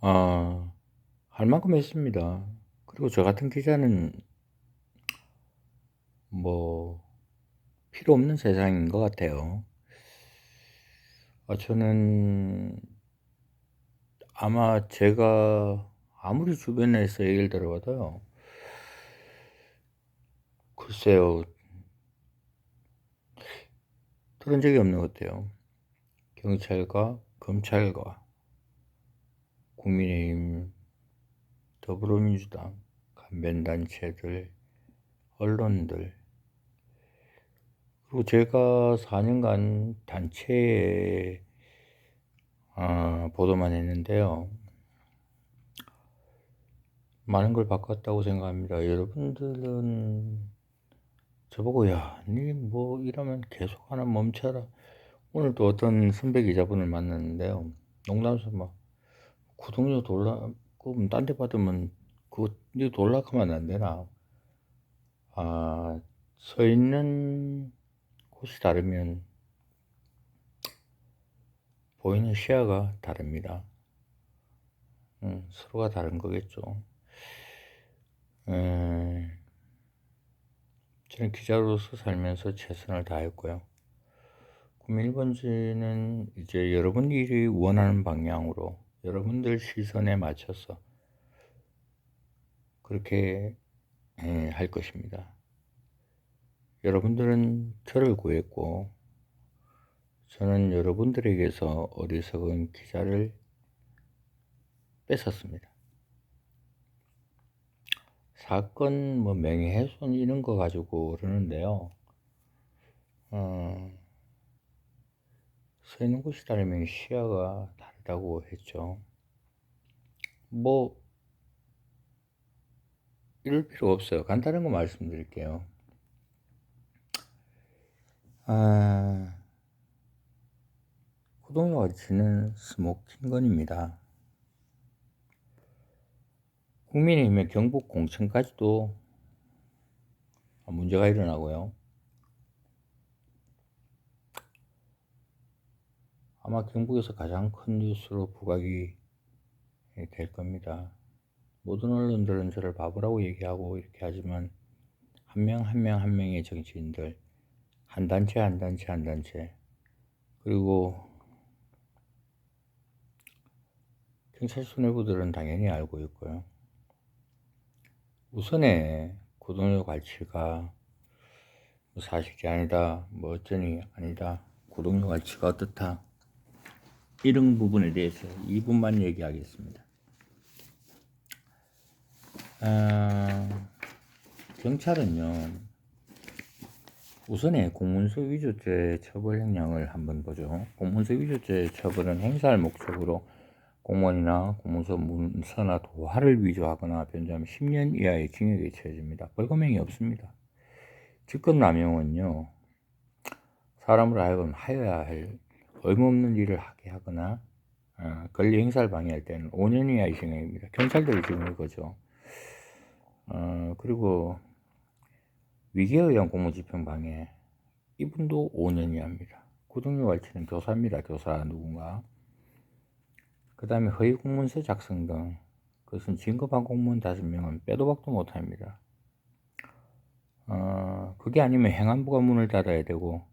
아, 할 만큼 했습니다. 그리고 저 같은 기자는 뭐 필요 없는 세상인 것 같아요. 저는 아마 제가 아무리 주변에서 얘기를 들어봐도요, 글쎄요, 들은 적이 없는 것 같아요. 경찰과 검찰과 국민의힘, 더불어민주당, 관변단체들, 언론들, 그리고 제가 4년간 단체에 보도만 했는데요. 많은 걸 바꿨다고 생각합니다. 여러분들은 저보고, 야, 니 뭐 이러면 계속 하나 멈춰라. 오늘 또 어떤 선배 기자분을 만났는데요. 농담삼아 막 구독료 돌라고 딴 데 받으면 그거 니 돌락하면 안 되나? 서 있는 곳이 다르면 보이는 시야가 다릅니다. 서로가 다른 거겠죠. 저는 기자로서 살면서 최선을 다했고요. 국민 1번지는 이제 여러분들이 원하는 방향으로 여러분들 시선에 맞춰서 그렇게 할 것입니다. 여러분들은 저를 구했고 저는 여러분들에게서 어리석은 기자를 뺏었습니다. 사건 뭐 명예훼손 이런 거 가지고 그러는데요. 서 있는 곳이 다르면 시야가 다르다고 했죠. 뭐 이럴 필요 없어요. 간단한 거 말씀드릴게요. 구독료 가치는 스모킹건입니다. 국민의힘의 경북 공천까지도 문제가 일어나고요. 아마 경북에서 가장 큰 뉴스로 부각이 될 겁니다. 모든 언론들은 저를 바보라고 얘기하고 이렇게 하지만 한 명 한 명 한 명의 정치인들, 한 단체 한 단체 한 단체, 그리고 경찰 수뇌부들은 당연히 알고 있고요. 우선에 구독료 가치가 뭐 사실이 아니다, 뭐 어쩌니 아니다, 구독료 가치가 어떻다, 이런 부분에 대해서 2분만 얘기하겠습니다. 경찰은요, 우선에 공문서 위조죄 처벌 형량을 한번 보죠. 공문서 위조죄 처벌은 행사할 목적으로 공문이나 공문서 문서나 도화를 위조하거나 변조하면 10년 이하의 징역에 처해집니다. 벌금형이 없습니다. 직권남용은요, 사람으로 하여금 하여야 할 의무없는 일을 하게 하거나 권리 행사를 방해할 때는 5년 이하의 징역입니다. 경찰들이 지금 이거죠. 그리고 위기에 의한 공무집행 방해, 이분도 5년 이하입니다. 구독료 가치는 교사입니다. 교사 누군가. 그 다음에 허위 공문서 작성 등 그것은 진급한 공무원 5명은 빼도 박도 못합니다. 그게 아니면 행안부가 문을 닫아야 되고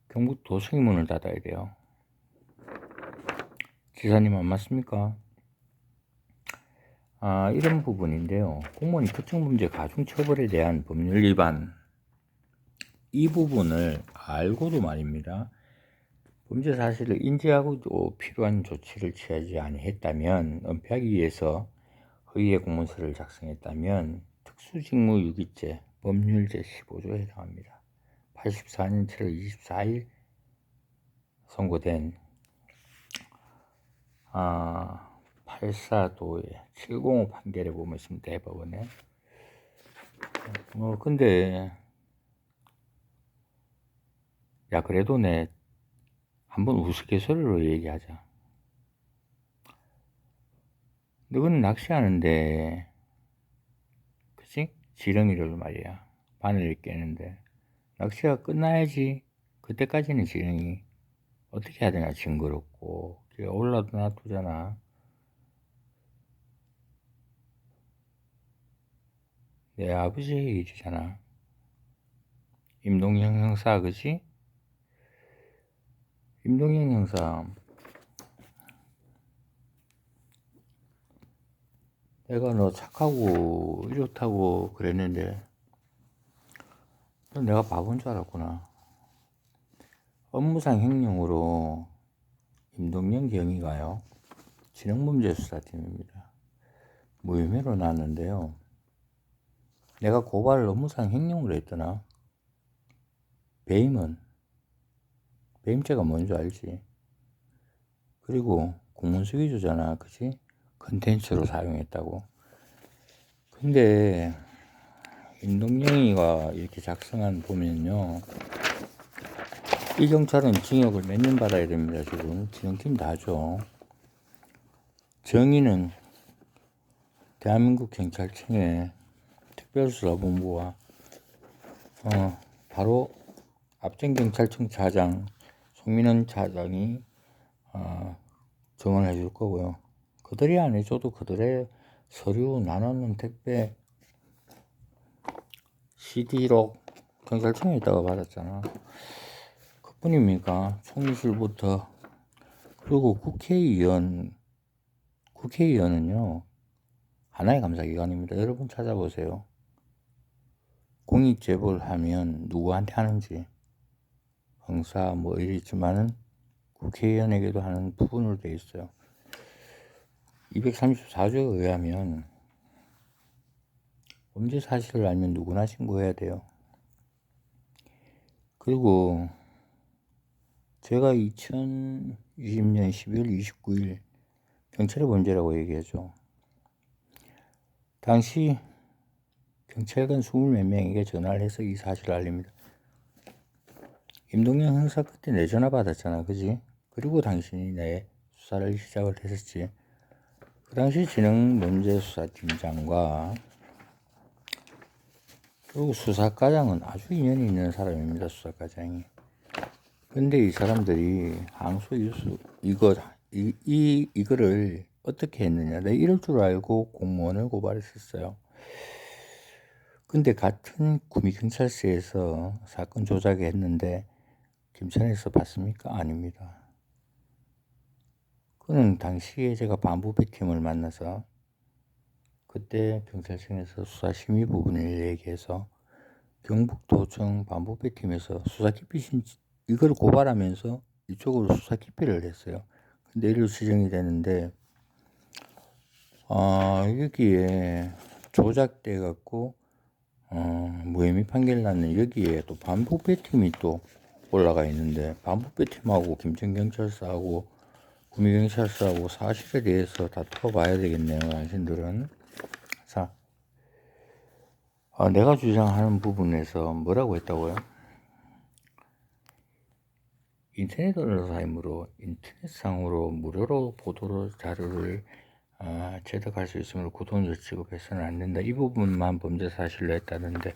경북도청이 문을 닫아야 돼요. 지사님 안 맞습니까? 이런 부분인데요. 공무원이 특정범죄 가중처벌에 대한 법률 위반, 이 부분을 알고도 말입니다. 범죄 사실을 인지하고도 필요한 조치를 취하지 아니했다면, 은폐하기 위해서 허위의 공문서를 작성했다면 특수직무유기죄 법률 제15조에 해당합니다. 84년 7월 24일 선고된 84도의 705 판결에 보면 있습니다. 대법원에. 근데 야, 그래도 내 한번 우스갯소리로 얘기하자. 너는 낚시하는데, 그치? 지렁이를 말이야. 바늘을 깨는데 낚시가 끝나야지. 그때까지는 지렁이 어떻게 해야 되나, 징그럽고. 걔가 올라도 놔두잖아. 내 아버지의 일이잖아. 임동영 형사, 그지? 임동영 형사, 내가 너 착하고 이렇다고 그랬는데 넌 내가 바본 줄 알았구나. 업무상 횡령으로 임동영 경위가요, 지능범죄수사팀입니다. 무혐의로 나왔는데요. 내가 고발을 업무상 횡령으로 했더나. 배임죄가 뭔지 알지? 그리고 공문수기조잖아, 그치? 컨텐츠로 사용했다고. 근데 임동영이가 이렇게 작성한 보면요, 이 경찰은 징역을 몇 년 받아야 됩니다. 지금 지능팀 다죠. 정의는 대한민국 경찰청의 특별수사본부와 바로 압정경찰청 차장 송민원 차장이 정언해 줄 거고요. 그들이 안 해줘도 그들의 서류 나눠놓은 택배 CD로 경찰청에 있다가 받았잖아. 그뿐입니까? 총리실부터. 그리고 국회의원은요, 하나의 감사기관입니다. 여러분 찾아보세요. 공익제보를 하면 누구한테 하는지, 형사 뭐 이리 있지만은 국회의원에게도 하는 부분으로 되어 있어요. 234조에 의하면 범죄 사실을 알면 누구나 신고해야 돼요. 그리고 제가 2020년 12월 29일 경찰의 범죄라고 얘기하죠. 당시 경찰관 20몇 명에게 전화를 해서 이 사실을 알립니다. 임동영 형사 그때 내 전화 받았잖아, 그지? 그리고 당신이 내 수사를 시작을 했었지. 그 당시 지능범죄수사팀장과 그리고 수사과장은 아주 인연이 있는 사람입니다. 수사과장이. 근데 이 사람들이 항소 유수 이거를 어떻게 했느냐. 내가 이럴 줄 알고 공무원을 고발했었어요. 근데 같은 구미경찰서에서 사건 조작했는데 김천에서 봤습니까? 아닙니다. 그는 당시에 제가 반부배팀을 만나서 그때 경찰청에서 수사심의 부분을 얘기해서 경북도청 반부배팀에서 수사기피 이걸 고발하면서 이쪽으로 수사기피를 했어요. 근데 이를 지정이 되는데 여기에 조작돼 갖고 무혐의 판결 났는 여기에 또 반부배팀이 또 올라가 있는데 반부배팀하고 김천경찰서하고 구미경찰서하고 사실에 대해서 다퉈봐야 되겠네요. 당신들은. 자, 내가 주장하는 부분에서 뭐라고 했다고요? 인터넷 언론사이므로 인터넷상으로 무료로 보도로 자료를 체득할 수 있으므로 구독료 지급해서는 안 된다. 이 부분만 범죄 사실로 했다는데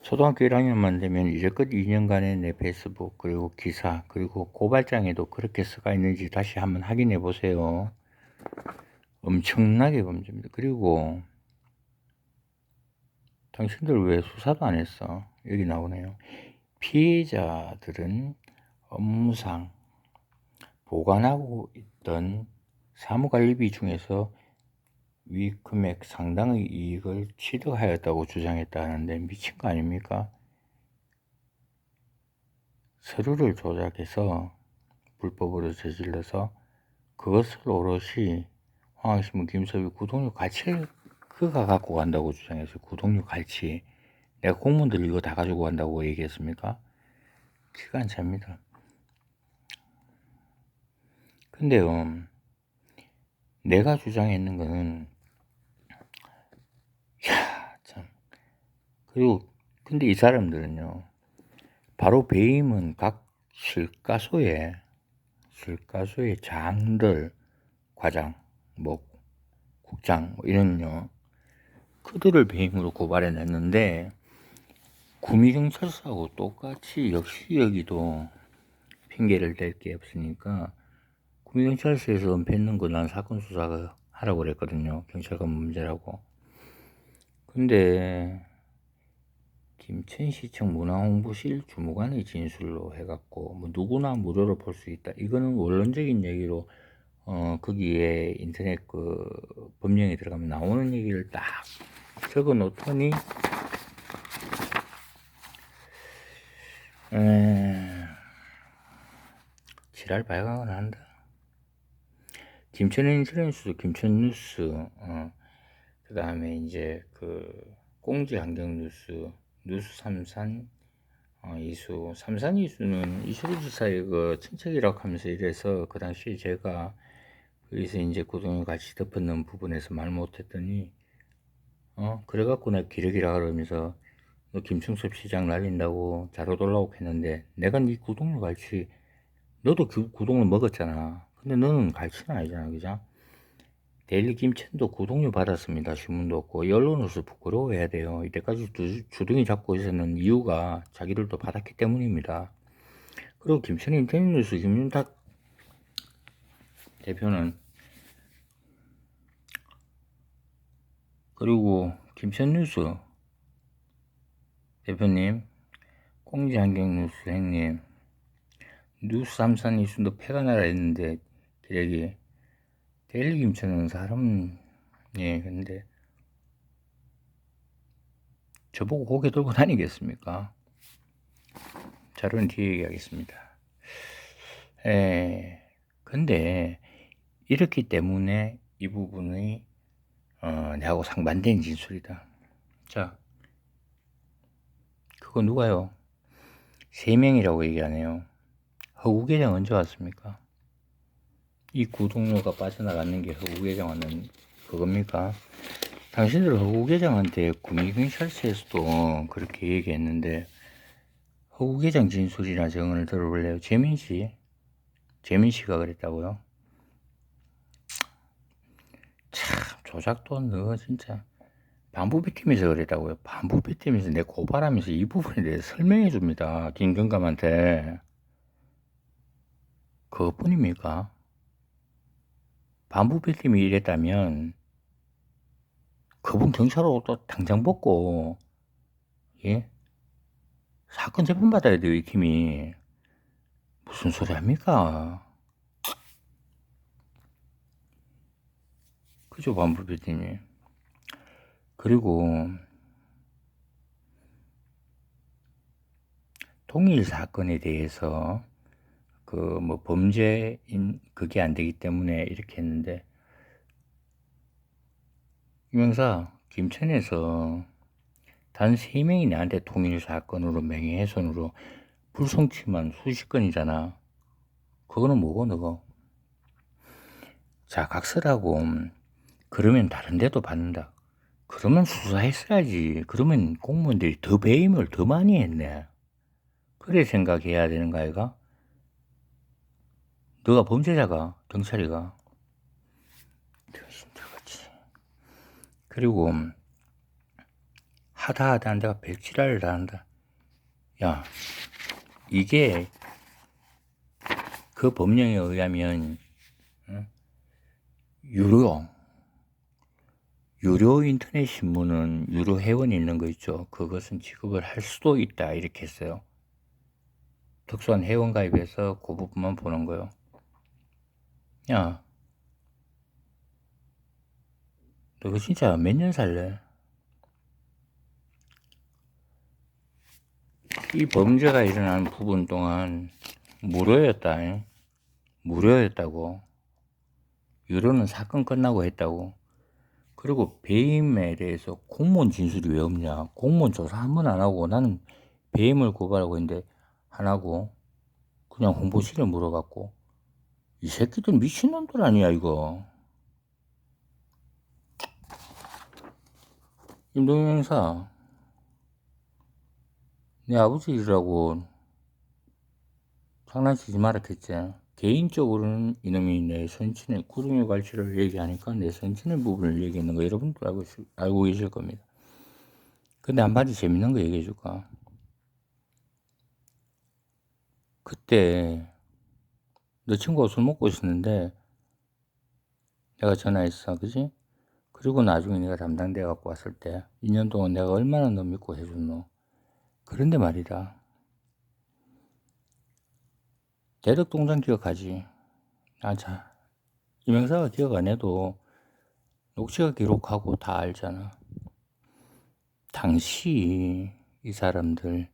초등학교 1학년만 되면 이제껏 2년간의 내 페이스북 그리고 기사 그리고 고발장에도 그렇게 써가 있는지 다시 한번 확인해 보세요. 엄청나게 범죄입니다. 그리고 당신들 왜 수사도 안 했어? 여기 나오네요. 피해자들은 업무상 보관하고 있던 사무관리비 중에서 위 금액 상당의 이익을 취득하였다고 주장했다는데 미친 거 아닙니까? 서류를 조작해서 불법으로 저질러서 그것을 오롯이 황학신문 김섭이 구독료 같이 그가 갖고 간다고 주장해서 구독료 같이 내가 공무원들 이거 다 가지고 간다고 얘기했습니까? 기가 안 찹니다. 근데요, 내가 주장했는 거는 참. 그리고 근데 이 사람들은요, 바로 배임은 각 실과소의 장들, 과장, 뭐 국장 뭐 이런요, 그들을 배임으로 고발해냈는데 구미경찰서하고 똑같이 역시 여기도 핑계를 댈 게 없으니까 구미경찰서에서 은폐했는 거 난 사건 수사 하라고 그랬거든요. 경찰관 문제라고. 근데 김천시청 문화홍보실 주무관의 진술로 해갖고 뭐 누구나 무료로 볼 수 있다. 이거는 원론적인 얘기로 거기에 인터넷 그 법령에 들어가면 나오는 얘기를 딱 적어 놓더니 지랄 발광을 한다. 김천인터넷뉴스, 김천뉴스, 그 다음에 이제 그 공지환경뉴스, 뉴스 삼산, 이수, 삼산 이수는 이수리 지사의 그 친척이라고 하면서 이래서 그 당시에 제가 거기서 이제 구동을 같이 덮었는 부분에서 말 못했더니, 그래갖고 내가 기레기라 그러면서 너 김충섭 시장 날린다고 자료 돌라고 했는데 내가 네 구동을 같이, 너도 그 구동을 먹었잖아. 근데 너는 갈치는 아니잖아, 그죠? 데일리 김천도 구독료 받았습니다. 신문도 없고 언론으로서 부끄러워해야 돼요. 이때까지 주둥이 잡고 있었는 이유가 자기들도 받았기 때문입니다. 그리고 김천 인터넷뉴스 김윤탁 대표는, 그리고 김천뉴스 대표님, 공지환경뉴스 행님, 뉴스 삼산 이수도 패가 나라 했는데 기레기 데일리 김천은 사람, 예, 근데 저보고 고개 들고 다니겠습니까? 자료는 뒤에 얘기하겠습니다. 근데 이렇기 때문에 이 부분이 내하고 상반된 진술이다. 자, 그거 누가요? 3명이라고 얘기하네요. 허구계장 언제 왔습니까? 이 구독료가 빠져나가는 게 허구계장 왔는 그겁니까? 당신들 허구계장한테 구미경찰서에서도 그렇게 얘기했는데 허구계장 진술이나 증언을 들어볼래요? 재민씨가 그랬다고요? 참, 조작도 너 진짜 반부비팀에서 그랬다고요? 반부비팀에서 내 고발하면서 이 부분에 대해서 설명해 줍니다. 김경감한테. 그것뿐입니까? 반부비팀이 이랬다면 그분 경찰로 또 당장 벗고, 예? 사건 재판받아야 돼요, 이 팀이. 무슨 소리 합니까? 그죠, 반부비팀이. 그리고 통일 사건에 대해서 그 뭐 범죄인 그게 안 되기 때문에 이렇게 했는데, 유명사 김천에서 단 3명이 나한테 통일 사건으로 명예훼손으로 불송치만 수십 건이잖아. 그거는 뭐고 너거? 자, 각서라고. 그러면 다른 데도 받는다. 그러면 수사했어야지. 그러면 공무원들이 더 배임을 더 많이 했네. 그래 생각해야 되는 거 아이가? 너가 범죄자가, 경찰이가. 진짜같이. 그리고 하다 내가 백지랄을 다 한다. 야, 이게 그 법령에 의하면 유료 인터넷 신문은 유료 회원이 있는 거 있죠. 그것은 지급을 할 수도 있다 이렇게 했어요. 특수한 회원 가입해서 그 부분만 보는 거요. 야, 너 진짜 몇 년 살래? 이 범죄가 일어난 부분 동안 무료였다. 무료였다고. 유료는 사건 끝나고 했다고. 그리고 배임에 대해서 공무원 진술이 왜 없냐? 공무원 조사 한 번 안 하고 나는 배임을 고발하고 있는데 안 하고 그냥 홍보실에 물어갖고, 이 새끼들 미친놈들 아니야 이거. 임동영 형사, 내 아버지 일이라고 장난치지 말았겠지. 개인적으로는 이놈이 내 선친의 구동의 갈치를 얘기하니까 내 선친의 부분을 얘기하는 거 여러분도 알고 계실 겁니다. 근데 한마디 재밌는 거 얘기해 줄까? 그때 너 친구가 술 먹고 있었는데 내가 전화했어, 그지? 그리고 나중에 내가 담당돼 갖고 왔을 때 2년 동안 내가 얼마나 너 믿고 해줬노. 그런데 말이다. 대덕동장 기억하지? 자, 이명사가 기억 안 해도 녹취가 기록하고 다 알잖아. 당시 이 사람들,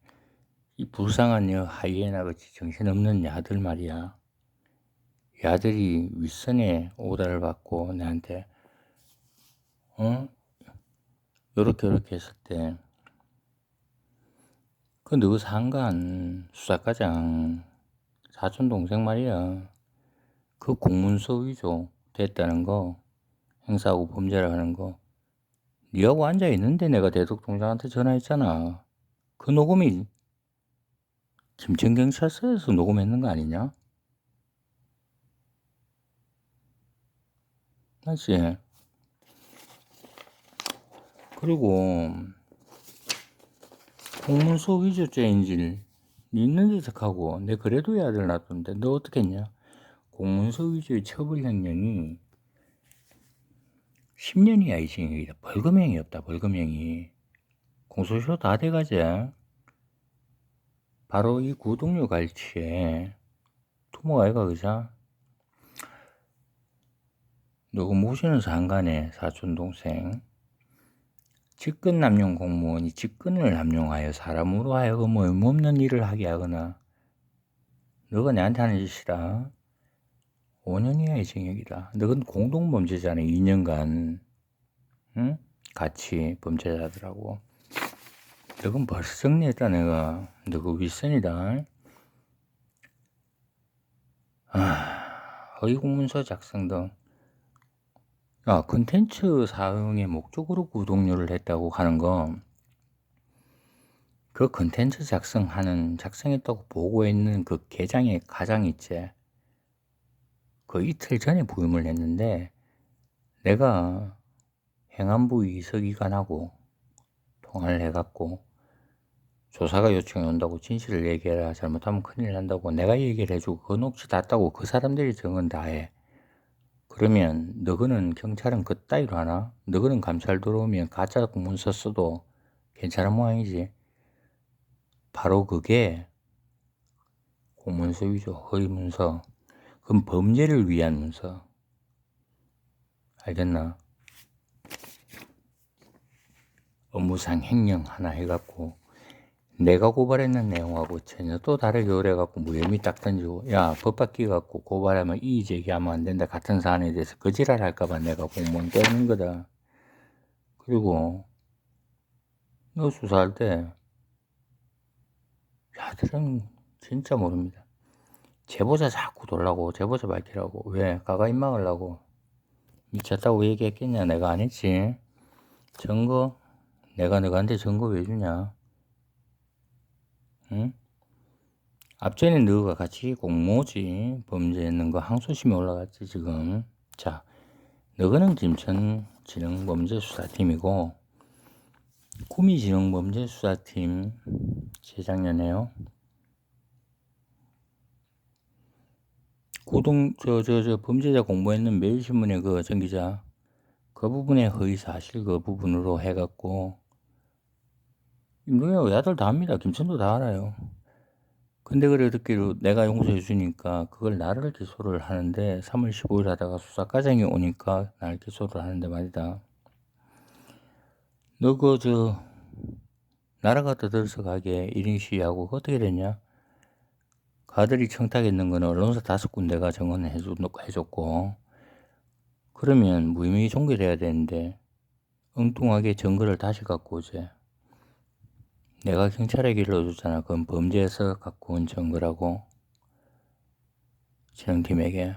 이 불쌍한 하이에나 같이 정신없는 야들 말이야. 야들이 윗선에 오다를 받고 내한테 요렇게 했을 때, 그 너 상간 수사과장 사촌 동생 말이야. 그 공문서 위조 됐다는 거, 행사하고 범죄를 하는 거, 니하고 앉아 있는데 내가 대덕동장한테 전화했잖아. 그 녹음이 김천경찰서에서 녹음했는 거 아니냐? 맞지? 그리고 공문서 위조죄인지를 니 있는 데서 하고 내 그래도 아들 놔뒀는데 너 어떻게 했냐? 공문서 위조의 처벌형량이 10년이야 이징역이다. 벌금형이 없다. 벌금형이. 공소시효 다 돼가지. 바로 이 구독료 갈취에 토모가 아이가 그자? 누구 모시는 상간의 사촌동생 직권 남용 공무원이 직권을 남용하여 사람으로 하여금 의무없는 일을 하게 하거나 너가 내한테 하는 짓이다. 5년 이하의 징역이다. 너는 공동범죄자네. 2년간 응? 같이 범죄자들하고. 너는 벌써 정리했다 내가. 너그 윗선이다. 허위공문서 작성 등 컨텐츠 사용의 목적으로 구독료를 했다고 하는 거, 그 컨텐츠 작성했다고 보고에 있는 그 계장의 가장 있지. 그 이틀 전에 부임을 했는데 내가 행안부 이서기관하고 통화를 해갖고 조사가 요청이 온다고 진실을 얘기해라. 잘못하면 큰일 난다고 내가 얘기를 해주고 그 녹취 다 따고 그 사람들이 정은 다 해. 그러면 너거는 경찰은 그따위로 하나? 너거는 감찰 들어오면 가짜 공문서 써도 괜찮은 모양이지. 바로 그게 공문서 위조, 허위문서. 그건 범죄를 위한 문서. 알겠나? 업무상 횡령 하나 해갖고 내가 고발했는 내용하고 전혀 또 다르게 그래갖고 무혐의 딱 던지고 야 법 바뀌갖고 고발하면 이의 제기하면 안 된다 같은 사안에 대해서 거짓말 할까봐 내가 공무원 떼는 거다. 그리고 너 수사할 때 야들은 진짜 모릅니다. 제보자 자꾸 돌라고 제보자 밝히라고 왜 가가 입막으려고 미쳤다고 얘기했겠냐. 내가 안 했지. 증거 내가 너한테 증거 왜 주냐. 응? 앞전에 너가 같이 공모지 범죄했는 거 항소심에 올라갔지 지금. 자, 너는 김천지능범죄수사팀이고 구미지능범죄수사팀 재작년에요. 범죄자 공모했는 매일신문의 그 전기자 그 부분에 허위사실 그 부분으로 해갖고 임동혁 야들 다 합니다. 김천도 다 알아요. 근데 그래 듣기로 내가 용서해 주니까 그걸 나를 기소를 하는데 3월 15일 하다가 수사과장이 오니까 나를 기소를 하는데 말이다. 너 나라가 떠들썩하게 1인 시위하고 어떻게 됐냐? 가들이 청탁했는 거는 언론사 5군데가 정언을 해줬고 그러면 무혐의 종결해야 되는데 엉뚱하게 증거를 다시 갖고 오지. 내가 경찰에게 일러줬잖아. 그건 범죄에서 갖고 온 증거라고. 진흥팀에게.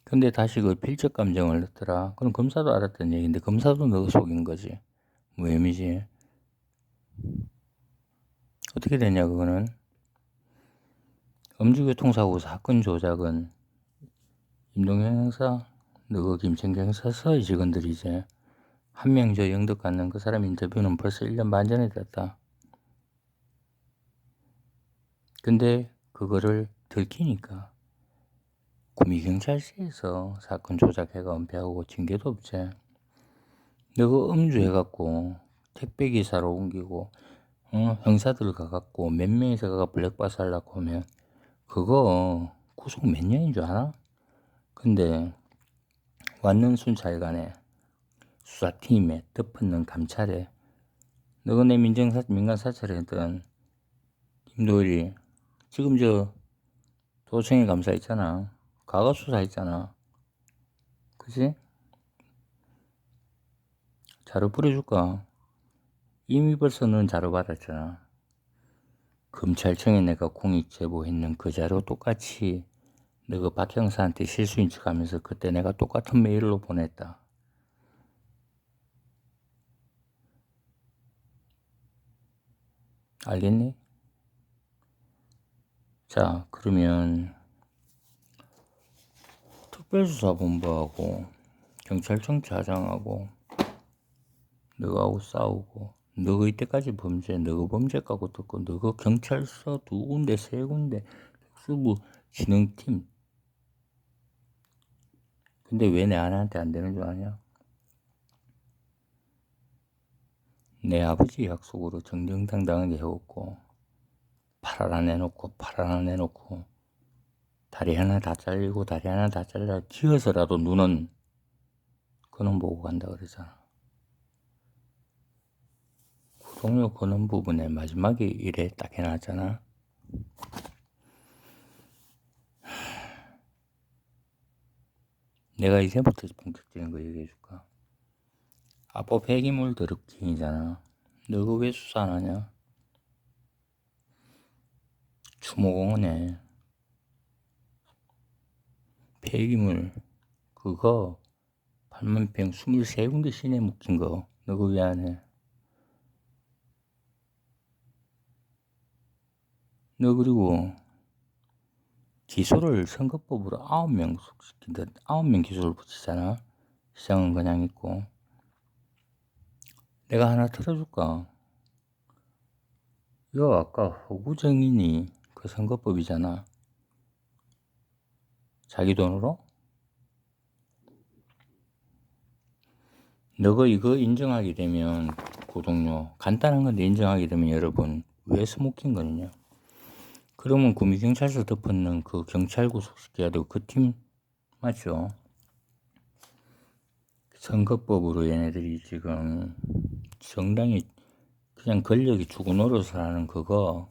근데 다시 그 필적 감정을 넣더라. 그럼 검사도 알았던 얘기인데 검사도 너 속인 거지. 무혐의지. 어떻게 되냐 그거는. 음주교통사고 사건 조작은 임동영 형사, 너 김천경 형사서의 직원들이지. 한 명 저 영덕 갖는 그 사람 인터뷰는 벌써 1년 반 전에 됐다. 근데 그거를 들키니까 구미경찰서에서 사건 조작해가 은폐하고 징계도 없지. 너가 음주해갖고 택배기사로 옮기고 형사들 가갖고 몇 명이서 가가 블랙박스 하려고 하면 그거 구속 몇 년인 줄 알아? 근데 왔는 순찰관에 수사팀에 덮었는 감찰에 너가 내 민간 사찰했던 김도일이 지금 저 도청에 감사 있잖아. 과거 수사 있잖아. 그치? 자료 뿌려줄까? 이미 벌써 넌 자료 받았잖아. 검찰청에 내가 공익 제보했는 그 자료 똑같이 너가 박 형사한테 실수인 척 하면서 그때 내가 똑같은 메일로 보냈다. 알겠니? 자, 그러면 특별수사본부하고 경찰청 차장하고 너하고 싸우고 너가 이때까지 범죄, 너가 범죄 까고 듣고 너가 경찰서 2군데 3군데 특수부 진흥팀 근데 왜 내 아내한테 안 되는 줄 아냐? 내 아버지 약속으로 정정당당하게 해왔고 팔 하나 내놓고 다리 하나 다 잘리고 다리 하나 다 잘라 기어서라도 눈은 그놈 보고 간다 그러잖아. 구독료 그놈 부분에 마지막에 이래 딱 해놨잖아. 내가 이제부터 본격적인 거 얘기해줄까? 아빠 폐기물 드럽킹이잖아. 너가 왜 수사 안 하냐? 추모공원에 폐기물 그거 8만평 23군데 시내 묶인 거 너가 왜 안 해? 너 그리고 기소를 선거법으로 9명 속시킨다. 9명 기소를 붙이잖아. 시장은 그냥 있고. 내가 하나 틀어줄까? 이거 아까 허구정인이 그 선거법이잖아. 자기 돈으로? 너가 이거 인정하게 되면 구독료 간단한 건데 인정하게 되면 여러분 왜 스모킹 거느냐? 그러면 구미경찰서 덮었는 그 경찰 구속시켜야 되고 그 팀 맞죠? 선거법으로 얘네들이 지금 정당이 그냥 권력이 주고 노릇을 하는 그거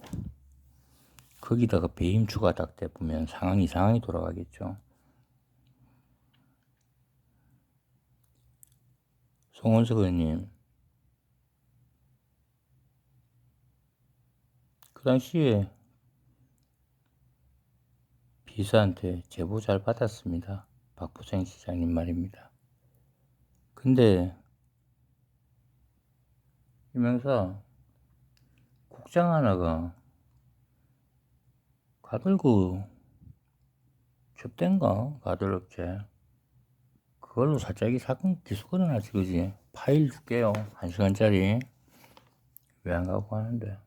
거기다가 배임 추가 딱 돼보면 상황이 돌아가겠죠. 송원석 의원님 그 당시에 비서한테 제보 잘 받았습니다. 박부생 시장님 말입니다. 근데 이명사 국장 하나가 가들고 좁댄가 가들업체 그걸로 살짝 이 사건 기소 걸어놨지 그지? 파일 줄게요 1시간짜리 왜 안 가고 하는데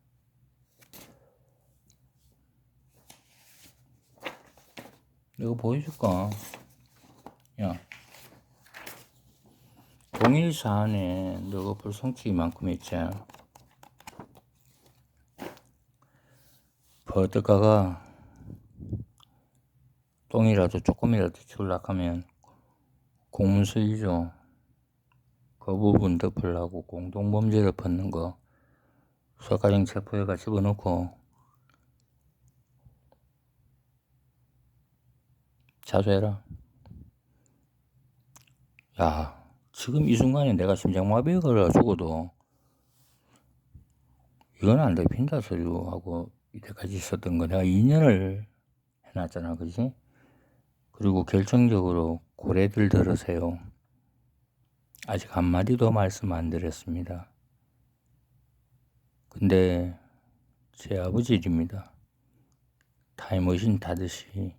이거 보여줄까? 야 동일 사안에 너가 불성취 이만큼 했지 버드가가 똥이라도 조금이라도 치우려고 하면 공문서 1조 그 부분 덮으려고 공동범죄를 벗는 거 수사과정 체포해가 집어넣고 자수해라. 야 지금 이 순간에 내가 심장마비에 걸려 죽어도 이건 안 잡힌다 소리하고 이때까지 있었던 거 내가 2년을 해놨잖아 그지? 그리고 결정적으로 고래들 들으세요. 아직 한마디도 말씀 안 드렸습니다. 근데 제 아버지 일입니다. 타임머신 타듯이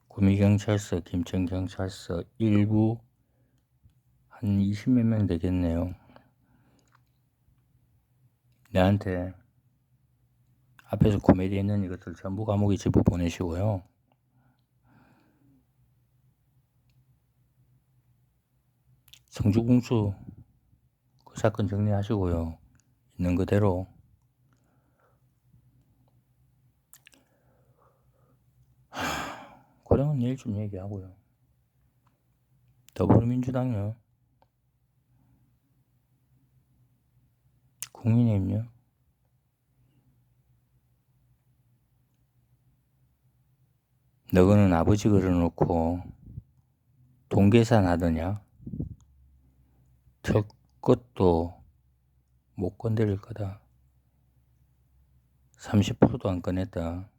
구미경찰서 김천경찰서 일부 한 20몇 명 되겠네요. 내한테 앞에서 코미디 있는 이것들 전부 감옥에 집어 보내시고요. 청주공수 그 사건 정리하시고요. 있는 그대로. 고령은 내일 좀 얘기하고요. 더불어민주당요. 국민의힘요. 너거는 아버지 걸어놓고 돈 계산하더냐? 저것도 못 건드릴 거다. 30%도 안 꺼냈다.